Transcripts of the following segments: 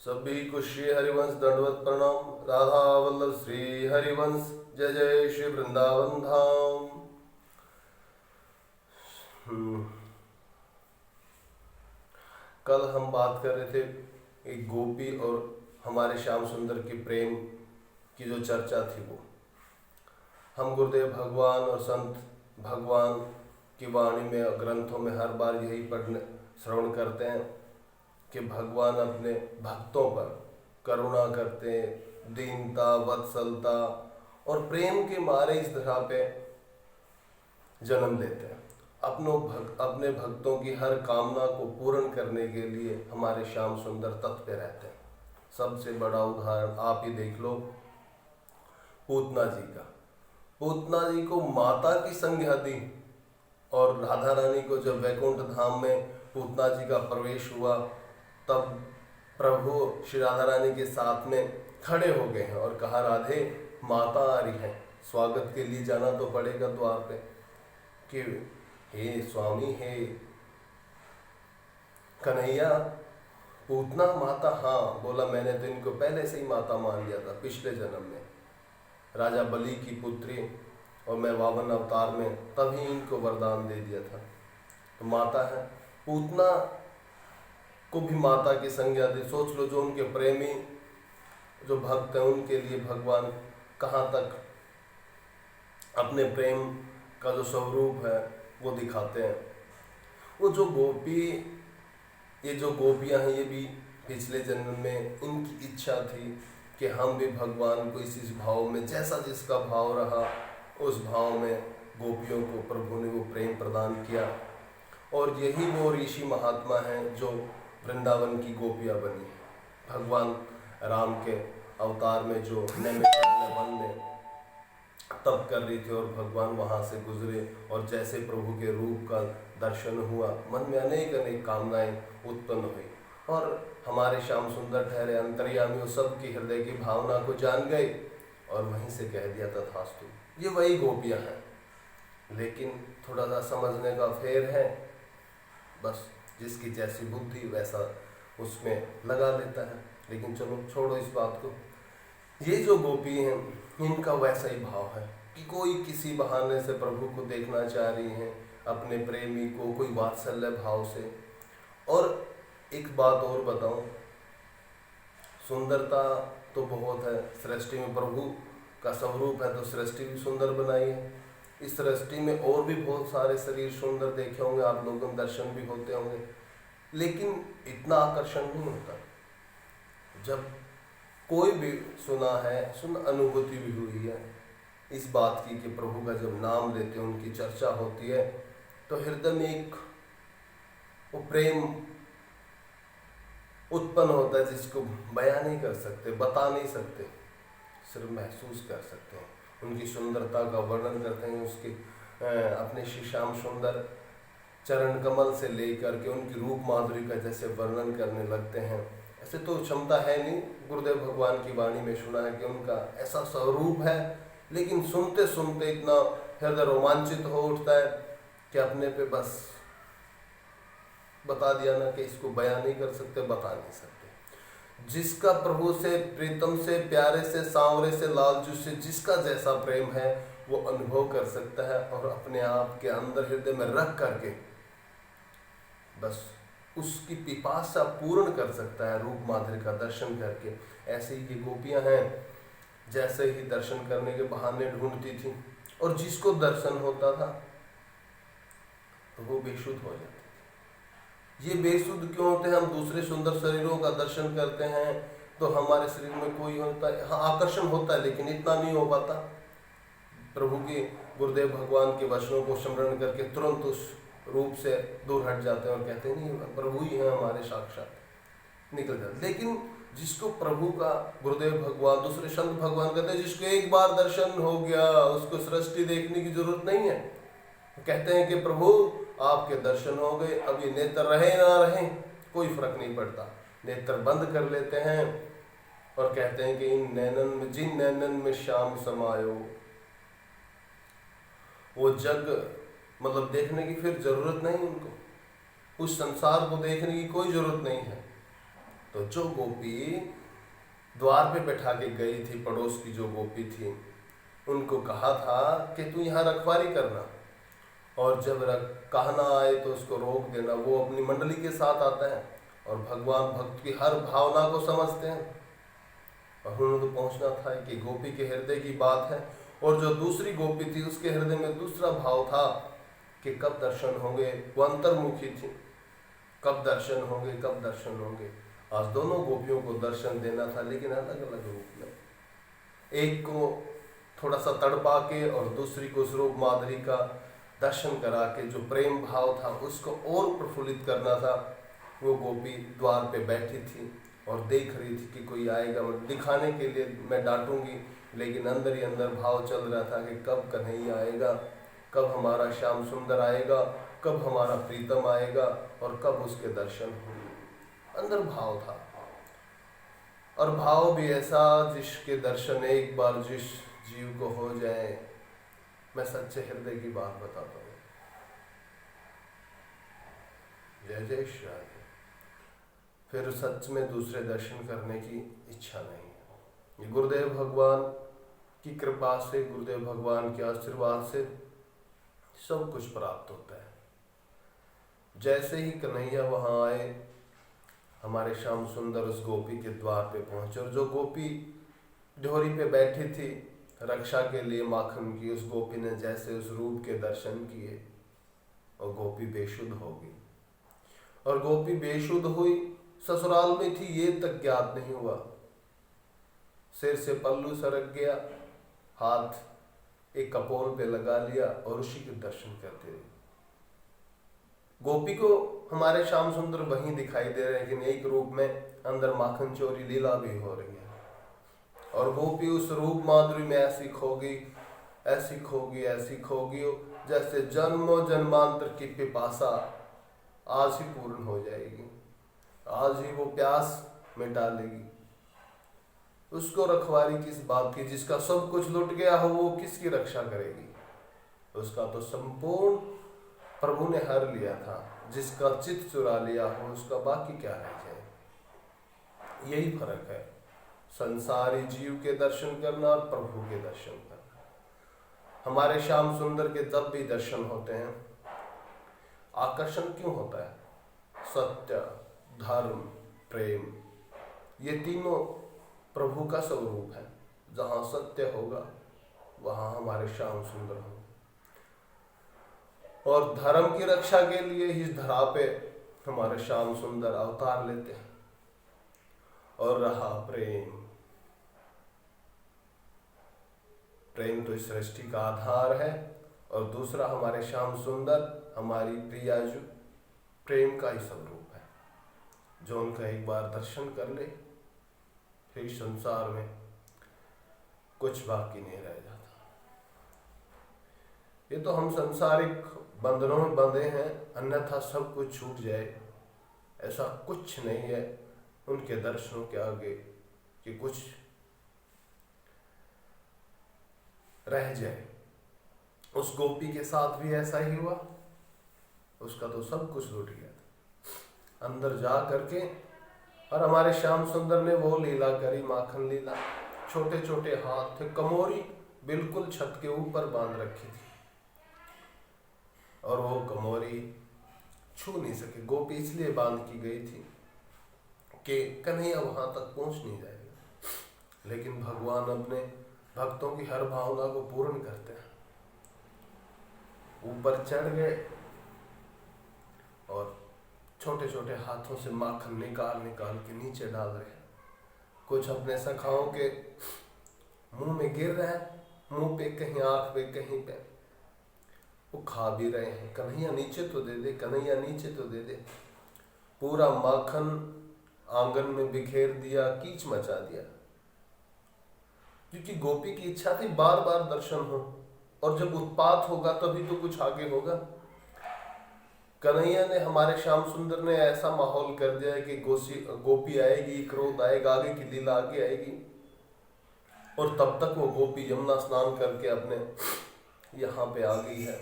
सभी को श्री हरिवंश दंडवत प्रणाम। राधा वल्लभ श्री हरिवंश। जय जय श्री वृंदावन धाम। कल हम बात कर रहे थे एक गोपी और हमारे श्याम सुंदर की प्रेम की जो चर्चा थी वो हम गुरुदेव भगवान और संत भगवान की वाणी में ग्रंथों में हर बार यही पढ़ने श्रवण करते हैं कि भगवान अपने भक्तों पर करुणा करते हैं, दीनता वत्सलता और प्रेम के मारे इस धरा पे जन्म लेते हैं। अपने भक्तों की हर कामना को पूर्ण करने के लिए हमारे श्याम सुंदर तत् पे रहते हैं। सबसे बड़ा उदाहरण आप ही देख लो पूतना जी का। पूतना जी को माता की संज्ञा दी और राधा रानी को जब वैकुंठ धाम में पूतना जी का प्रवेश हुआ तब प्रभु श्री राधा रानी के साथ में खड़े हो गए हैं और कहा, राधे माता आ रही है, स्वागत के लिए जाना तो पड़ेगा द्वार पे। कि हे स्वामी, हे कन्हैया, पूतना माता? हाँ। बोला, मैंने तो इनको पहले से ही माता मान लिया था, पिछले जन्म में राजा बलि की पुत्री और मैं 52 अवतार में तभी इनको वरदान दे दिया था, तो माता है। पूतना को भी माता की संज्ञा दी। सोच लो, जो उनके प्रेमी जो भक्त हैं उनके लिए भगवान कहाँ तक अपने प्रेम का जो स्वरूप है वो दिखाते हैं। वो जो गोपी, ये जो गोपियां हैं, ये भी पिछले जन्म में इनकी इच्छा थी कि हम भी भगवान को इस भाव में, जैसा जिसका भाव रहा उस भाव में गोपियों को प्रभु ने वो प्रेम प्रदान किया। और यही वो ऋषि महात्मा हैं जो वृंदावन की गोपियां बनी। भगवान राम के अवतार में जो नैमिषारण्य वन में तप कर रही थी और भगवान वहाँ से गुजरे और जैसे प्रभु के रूप का दर्शन हुआ, मन में अनेक अनेक कामनाएं उत्पन्न हुई और हमारे श्याम सुंदर ठहरे अंतर्यामी, सबकी हृदय की भावना को जान गए और वहीं से कह दिया, तथास्तु। ये वही गोपियां हैं, लेकिन थोड़ा सा समझने का फेर है, बस जिसकी जैसी बुद्धि वैसा उसमें लगा लेता है। लेकिन चलो छोड़ो इस बात को। ये जो गोपी हैं इनका वैसा ही भाव है कि कोई किसी बहाने से प्रभु को देखना चाह रही हैं, अपने प्रेमी को, कोई वात्सल्य भाव से। और एक बात और बताऊं, सुंदरता तो बहुत है सृष्टि में, प्रभु का स्वरूप है तो सृष्टि भी सुंदर बनाई है। इस सृष्टि में और भी बहुत सारे शरीर सुंदर देखे होंगे आप लोगों, दर्शन भी होते होंगे, लेकिन इतना आकर्षण नहीं होता। जब कोई भी सुना है, अनुभूति भी हुई है इस बात की कि प्रभु का जब नाम लेते हैं, उनकी चर्चा होती है, तो हृदय में एक वो प्रेम उत्पन्न होता है जिसको बयान नहीं कर सकते, बता नहीं सकते, सिर्फ महसूस कर सकते हैं। उनकी सुंदरता का वर्णन करते हैं, उसके अपने श्री श्याम सुंदर चरण कमल से लेकर के उनकी रूप माधुरी का जैसे वर्णन करने लगते हैं। ऐसे तो क्षमता है नहीं, गुरुदेव भगवान की वाणी में सुना है कि उनका ऐसा स्वरूप है, लेकिन सुनते सुनते इतना हृदय रोमांचित हो उठता है कि अपने पे बस बता दिया ना कि इसको बयान नहीं कर सकते, बता नहीं सकते। जिसका प्रभु से, प्रीतम से, प्यारे से, सांवरे से, लालजू से जिसका जैसा प्रेम है वो अनुभव कर सकता है और अपने आप के अंदर हृदय में रख करके बस उसकी पिपासा पूर्ण कर सकता है रूप माधुर्य का दर्शन करके। ऐसे ही ये गोपियां हैं, जैसे ही दर्शन करने के बहाने ढूंढती थी और जिसको दर्शन होता था तो वो बेशुद्ध हो जाती थी। ये बेशुद्ध क्यों होते हैं? हम दूसरे सुंदर शरीरों का दर्शन करते हैं तो हमारे शरीर में कोई होता है, हाँ आकर्षण होता है, लेकिन इतना नहीं हो पाता। प्रभु के, गुरुदेव भगवान के वचनों को स्मरण करके तुरंत उस रूप से दूर हट जाते हैं और कहते हैं नहीं, प्रभु ही हैं हमारे, साक्षात, निकल जाते। लेकिन जिसको प्रभु का, गुरुदेव भगवान, दूसरे संत भगवान कहते हैं, जिसको एक बार दर्शन हो गया उसको सृष्टि देखने की जरूरत नहीं है। कहते हैं कि प्रभु आपके दर्शन हो गए, अब ये नेत्र रहे ना रहे कोई फर्क नहीं पड़ता, नेत्र बंद कर लेते हैं और कहते हैं कि इन नैनन में, जिन नैनन में श्याम समायो, वो जग मतलब देखने की फिर जरूरत नहीं उनको, उस संसार को देखने की कोई जरूरत नहीं है। तो जो गोपी द्वार पे बैठा के गई थी, पड़ोस की जो गोपी थी, उनको कहा था कि तू यहाँ रखवाली करना, और जब कहना आए तो उसको रोक देना। वो अपनी मंडली के साथ आता है और भगवान भक्त की हर भावना को समझते हैं, और उन्होंने तो पहुंचना था कि गोपी के हृदय की बात है। और जो दूसरी गोपी थी उसके हृदय में दूसरा भाव था कि कब दर्शन होंगे, वो अंतर्मुखी थी, कब दर्शन होंगे, कब दर्शन होंगे। आज दोनों गोपियों को दर्शन देना था, लेकिन अलग अलग रूप में। एक को थोड़ा सा तड़पा के और दूसरी को स्वरूप माधुरी का दर्शन करा के जो प्रेम भाव था उसको और प्रफुल्लित करना था। वो गोपी द्वार पे बैठी थी और देख रही थी कि कोई आएगा, दिखाने के लिए मैं डांटूंगी, लेकिन अंदर ही अंदर भाव चल रहा था कि कब कन्हैया आएगा, कब हमारा श्याम सुंदर आएगा, कब हमारा प्रीतम आएगा और कब उसके दर्शन होंगे। अंदर भाव था, और भाव भी ऐसा जिसके दर्शन एक बार जिस जीव को हो जाए। मैं सच्चे हृदय की बात बताता हूँ। जय जय श्री राधे। फिर सच में दूसरे दर्शन करने की इच्छा नहीं है। ये गुरुदेव भगवान की कृपा से, गुरुदेव भगवान के आशीर्वाद से सब कुछ प्राप्त होता है। जैसे ही कन्हैया वहां आए, हमारे श्याम सुंदर उस गोपी के द्वार पे पहुंचे, और जो गोपी ढोरी पे बैठी थी रक्षा के लिए माखन की, उस गोपी ने जैसे उस रूप के दर्शन किए और गोपी बेशुद्ध हो गई। और गोपी बेशुद्ध हुई, ससुराल में थी ये तक ज्ञात नहीं हुआ। सिर से पल्लू सरक गया, हाथ एक कपोल पे लगा लिया और उसी के दर्शन करते रहे। गोपी को हमारे श्याम सुंदर वहीं दिखाई दे रहे हैं, लेकिन एक रूप में अंदर माखन चोरी लीला भी हो रही है। और गोपी उस रूप माधुरी में ऐसी खो गई, ऐसी खो गई, ऐसी खो गई, जैसे जन्मों जन्मांतर की पिपासा आज ही पूर्ण हो जाएगी, आज ही वो प्यास मिटा लेगी। उसको रखवारी किस बात की, जिसका सब कुछ लुट गया हो वो किसकी रक्षा करेगी? उसका तो संपूर्ण प्रभु ने हर लिया था। जिसका चित्त चुरा लिया हो उसका बाकी क्या रह जाए। यही फर्क है संसारी जीव के दर्शन करना और प्रभु के दर्शन करना। हमारे श्याम सुंदर के जब भी दर्शन होते हैं, आकर्षण क्यों होता है? सत्य, धर्म, प्रेम, ये तीनों प्रभु का स्वरूप है। जहाँ सत्य होगा वहाँ हमारे श्याम सुंदर होंगे। और धर्म की रक्षा के लिए इस धरा पे हमारे श्याम सुंदर अवतार लेते हैं। और रहा प्रेम, प्रेम तो इस सृष्टि का आधार है। और दूसरा हमारे श्याम सुंदर हमारी प्रियाजू प्रेम का ही स्वरूप है। जो उनका एक बार दर्शन कर ले फिर संसार में कुछ बाकी नहीं रह जाता। ये तो हम संसारिक बंधनों में बंधे हैं, अन्यथा सब कुछ छूट जाए, ऐसा कुछ नहीं है उनके दर्शनों के आगे कि कुछ रह जाए। उस गोपी के साथ भी ऐसा ही हुआ, उसका तो सब कुछ लूट गया था अंदर जा करके। और हमारे श्याम सुंदर ने वो लीला करी, माखन लीला। छोटे छोटे हाथ थे, कमोरी बिल्कुल छत के ऊपर बांध रखी थी, और वो कमोरी छू नहीं सके। गोपी इसलिए बांध की गई थी कि कन्हैया वहां तक पहुंच नहीं जाएगा। लेकिन भगवान अपने भक्तों की हर भावना को पूर्ण करते हैं। ऊपर चढ़ गए और छोटे छोटे हाथों से माखन निकाल निकाल के नीचे डाल रहे हैं। कुछ अपने सखाओं के मुंह में गिर रहा है, मुंह पे कहीं, आंख पे कहीं पे। वो खा भी रहे हैं। कन्हैया नीचे तो दे दे, कन्हैया नीचे तो दे दे। पूरा माखन आंगन में बिखेर दिया, कीच मचा दिया। क्योंकि गोपी की इच्छा थी बार बार दर्शन हो, और जब उत्पात होगा तभी तो कुछ आगे होगा। कन्हैया ने, हमारे श्याम सुंदर ने ऐसा माहौल कर दिया है कि गोपी आएगी, क्रोध आएगा, आगे की लीला आगे आएगी। और तब तक वो गोपी यमुना स्नान करके अपने यहाँ पे आ गई है।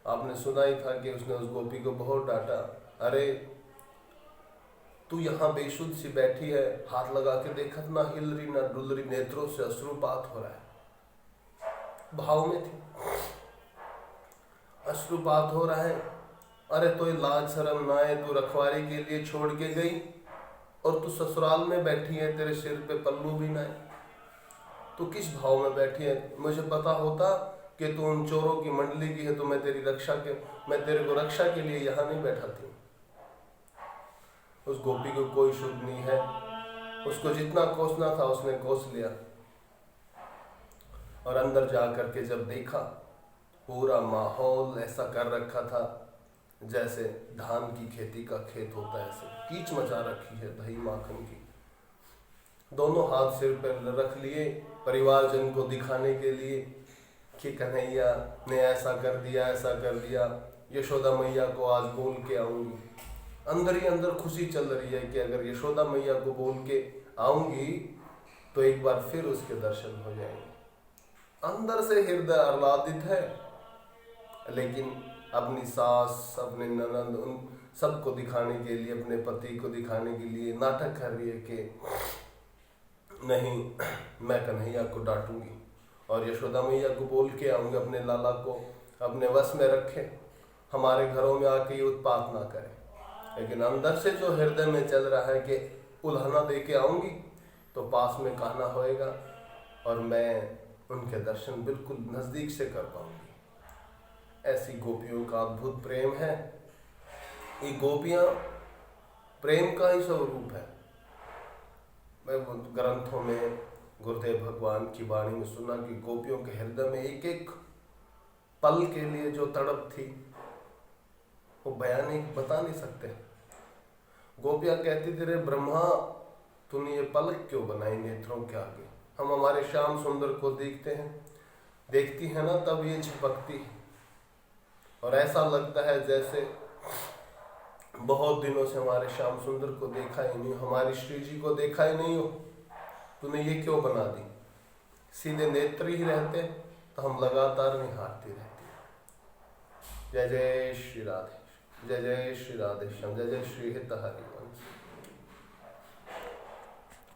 आपने सुना ही था कि उसने उस गोपी को बहुत डांटा। अरे तू यहाँ बेसुध सी बैठी है, हाथ लगा के देखत, ना हिल रही ना डुल रही, नेत्रों से अश्रुपात हो रहा है। भाव में थी, अश्रुपात हो रहा है। अरे तो ये लाज शर्म ना है, तू रखवारी के लिए छोड़ के गई और तू ससुराल में बैठी है, तेरे सिर पे पल्लू भी ना है, तू किस भाव में बैठी है? मुझे पता होता कि तू उन चोरों की मंडली की है तो मैं तेरे को रक्षा के लिए यहाँ नहीं बैठा थी। उस गोपी को कोई शुद्ध नहीं है, उसको जितना कोसना था उसने कोस लिया। और अंदर जा करके जब देखा, पूरा माहौल ऐसा कर रखा था जैसे धान की खेती का खेत होता है, ऐसे कीच मचा रखी है दही माखन की। दोनों हाथ सिर पर रख लिए परिवारजन को दिखाने के लिए कि कन्हैया ने ऐसा कर दिया, ऐसा कर दिया, यशोदा मैया को आज बोल के आऊंगी। अंदर ही अंदर खुशी चल रही है कि अगर यशोदा मैया को बोल के आऊंगी तो एक बार फिर उसके दर्शन हो जाएंगे। अंदर से हृदय आह्लादित है, लेकिन अपनी सास, अपने ननद, उन सबको दिखाने के लिए, अपने पति को दिखाने के लिए नाटक कर रही है कि नहीं, मैं कन्हैया को डांटूंगी और यशोदा मैया को बोल के आऊंगी अपने लाला को अपने वश में रखे, हमारे घरों में आके ये उत्पात ना करे। लेकिन अंदर से जो हृदय में चल रहा है कि उल्हाना दे के आऊंगी तो पास में कहना होएगा और मैं उनके दर्शन बिल्कुल नजदीक से कर पाऊंगी। ऐसी गोपियों का अद्भुत प्रेम है। ये गोपियां प्रेम का ही स्वरूप है। मैं ग्रंथों में गुरुदेव भगवान की वाणी में सुना कि गोपियों के हृदय में एक एक पल के लिए जो तड़प थी वो बयान बता नहीं सकते। गोपियां कहती थी, रे ब्रह्मा तूने ये पलक क्यों बनाई नेत्रों के आगे? हम हमारे श्याम सुंदर को देखते हैं, देखती है ना, तब ये झपकती है और ऐसा लगता है जैसे बहुत दिनों से हमारे श्याम सुंदर को देखा ही नहीं, हमारी श्री जी को देखा ही नहीं हो, तूने ये क्यों बना दी? सीधे नेत्र ही रहते तो हम लगातार निहारती रहती। जय जय श्री राधे, जय जय श्री राधे श्याम, जय जय श्री हित हरिवंश।